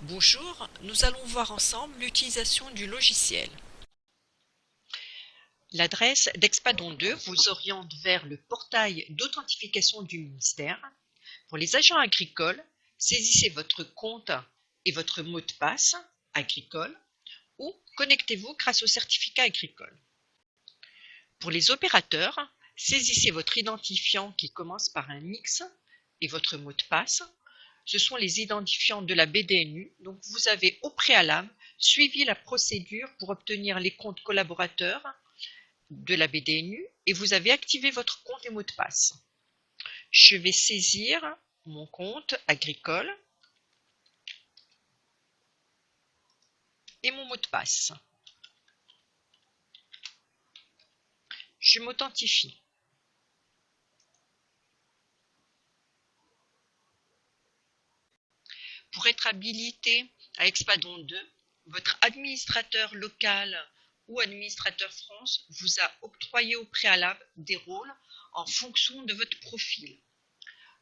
Bonjour, nous allons voir ensemble l'utilisation du logiciel. L'adresse d'Expadon 2 vous oriente vers le portail d'authentification du ministère. Pour les agents agricoles, saisissez votre compte et votre mot de passe agricole ou connectez-vous grâce au certificat agricole. Pour les opérateurs, saisissez votre identifiant qui commence par un X et votre mot de passe. Ce sont les identifiants de la BDNU, donc vous avez au préalable suivi la procédure pour obtenir les comptes collaborateurs de la BDNU et vous avez activé votre compte et mot de passe. Je vais saisir mon compte agricole et mon mot de passe. Je m'authentifie. Pour être habilité à Expadon 2, votre administrateur local ou administrateur France vous a octroyé au préalable des rôles en fonction de votre profil.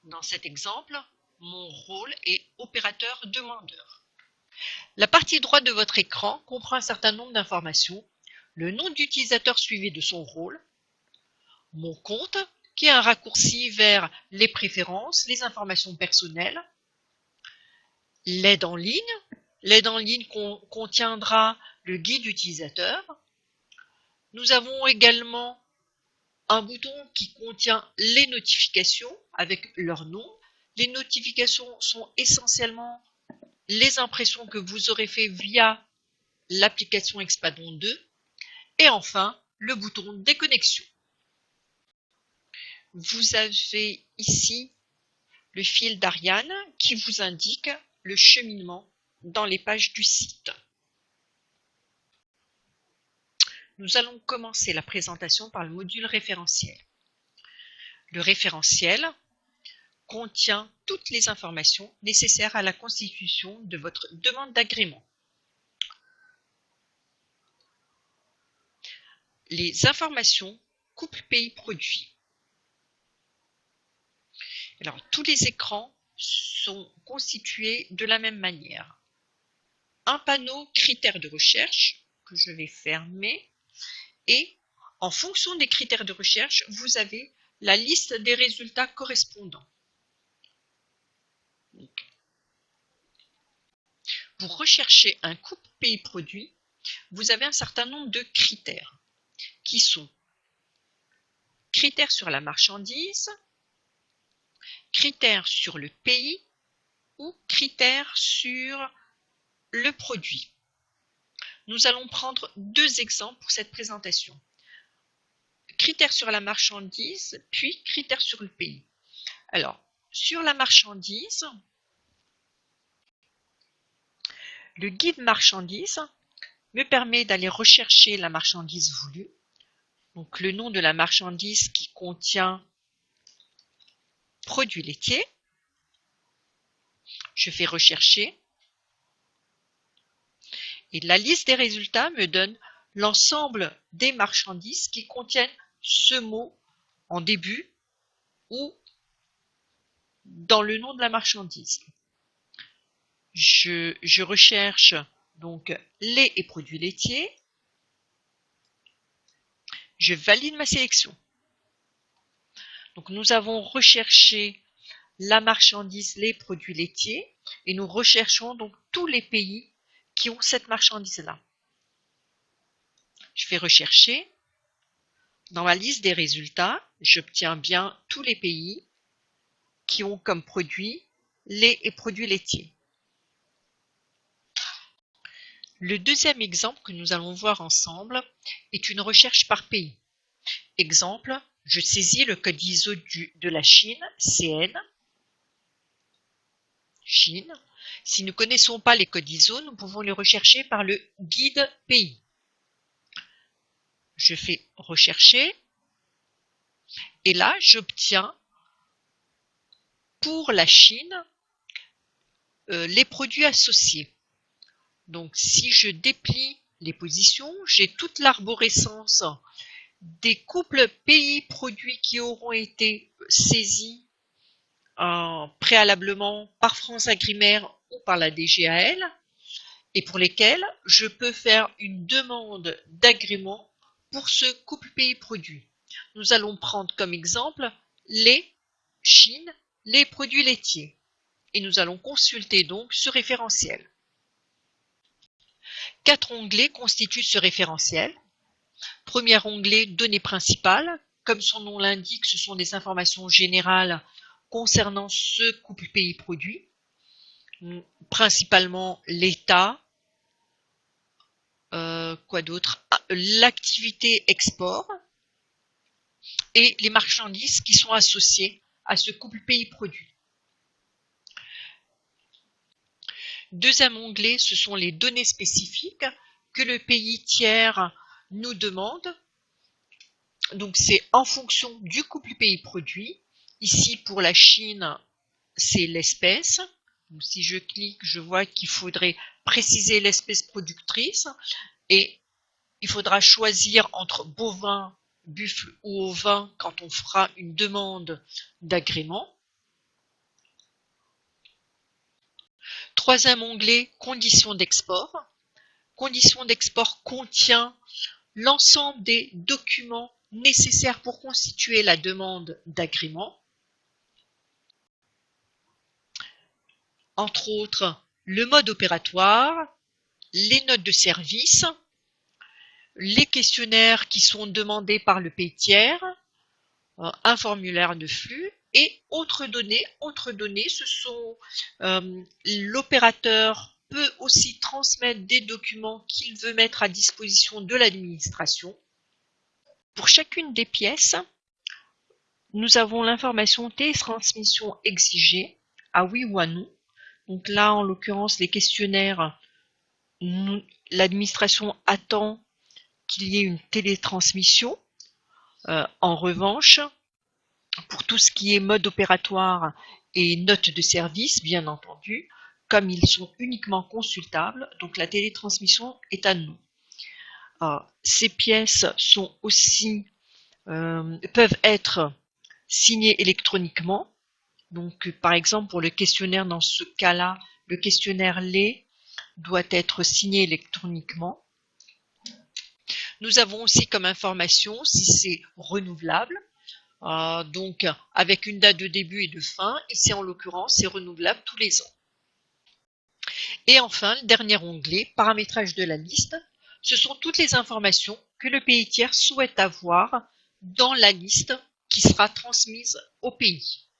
Dans cet exemple, mon rôle est opérateur demandeur. La partie droite de votre écran comprend un certain nombre d'informations, le nom d'utilisateur suivi de son rôle, mon compte, qui est un raccourci vers les préférences, les informations personnelles, l'aide en ligne. L'aide en ligne contiendra le guide utilisateur. Nous avons également un bouton qui contient les notifications avec leur nom. Les notifications sont essentiellement les impressions que vous aurez fait via l'application Expadon 2. Et enfin, le bouton déconnexion. Vous avez ici le fil d'Ariane qui vous indique le cheminement dans les pages du site. Nous allons commencer la présentation par le module référentiel. Le référentiel contient toutes les informations nécessaires à la constitution de votre demande d'agrément. Les informations couple pays produit. Alors, tous les écrans sont constitués de la même manière. Un panneau critères de recherche que je vais fermer et en fonction des critères de recherche, vous avez la liste des résultats correspondants. Donc, pour rechercher un couple pays-produit, vous avez un certain nombre de critères qui sont critères sur la marchandise, critères sur le pays ou critères sur le produit. Nous allons prendre deux exemples pour cette présentation. Critères sur la marchandise, puis critères sur le pays. Alors, sur la marchandise, le guide marchandise me permet d'aller rechercher la marchandise voulue. Donc, le nom de la marchandise qui contient produits laitiers. Je fais rechercher. Et la liste des résultats me donne l'ensemble des marchandises qui contiennent ce mot en début ou dans le nom de la marchandise. Je recherche donc lait et produits laitiers. Je valide ma sélection. Donc nous avons recherché la marchandise lait, produits laitiers et nous recherchons donc tous les pays qui ont cette marchandise-là. Je fais rechercher. Dans ma liste des résultats, j'obtiens bien tous les pays qui ont comme produit lait et produits laitiers. Le deuxième exemple que nous allons voir ensemble est une recherche par pays. Exemple, je saisis le code ISO de la Chine, CN. Chine. Si nous ne connaissons pas les codes ISO, nous pouvons les rechercher par le guide pays. Je fais rechercher et là j'obtiens pour la Chine les produits associés. Donc si je déplie les positions, j'ai toute l'arborescence des couples pays-produits qui auront été saisis préalablement par France Agrimaire ou par la DGAL et pour lesquels je peux faire une demande d'agrément pour ce couple pays-produit. Nous allons prendre comme exemple lait, Chine, les produits laitiers. Et nous allons consulter donc ce référentiel. 4 onglets constituent ce référentiel. Premier onglet, données principales. Comme son nom l'indique, ce sont des informations générales concernant ce couple pays-produit. Principalement l'état, quoi d'autre, l'activité export et les marchandises qui sont associées à ce couple pays-produit. Deuxième onglet, ce sont les données spécifiques que le pays tiers nous demande. Donc c'est en fonction du couple pays-produit. Ici pour la Chine, c'est l'espèce. Si je clique, je vois qu'il faudrait préciser l'espèce productrice et il faudra choisir entre bovin, buffle ou ovin quand on fera une demande d'agrément. Troisième onglet, conditions d'export. Conditions d'export contient l'ensemble des documents nécessaires pour constituer la demande d'agrément. Entre autres, le mode opératoire, les notes de service, les questionnaires qui sont demandés par le pays tiers, un formulaire de flux et autres données. Autres données, ce sont l'opérateur peut aussi transmettre des documents qu'il veut mettre à disposition de l'administration. Pour chacune des pièces, nous avons l'information télétransmission exigée, à oui ou à non. Donc là, en l'occurrence, les questionnaires, l'administration attend qu'il y ait une télétransmission. En revanche, pour tout ce qui est mode opératoire et notes de service, bien entendu, comme ils sont uniquement consultables, donc la télétransmission est à non. Ces pièces sont aussi peuvent être signées électroniquement. Donc, par exemple, pour le questionnaire, dans ce cas-là, le questionnaire lait doit être signé électroniquement. Nous avons aussi comme information si c'est renouvelable, donc avec une date de début et de fin. Ici, en l'occurrence, c'est renouvelable tous les ans. Et enfin, le dernier onglet, paramétrage de la liste. Ce sont toutes les informations que le pays tiers souhaite avoir dans la liste qui sera transmise au pays.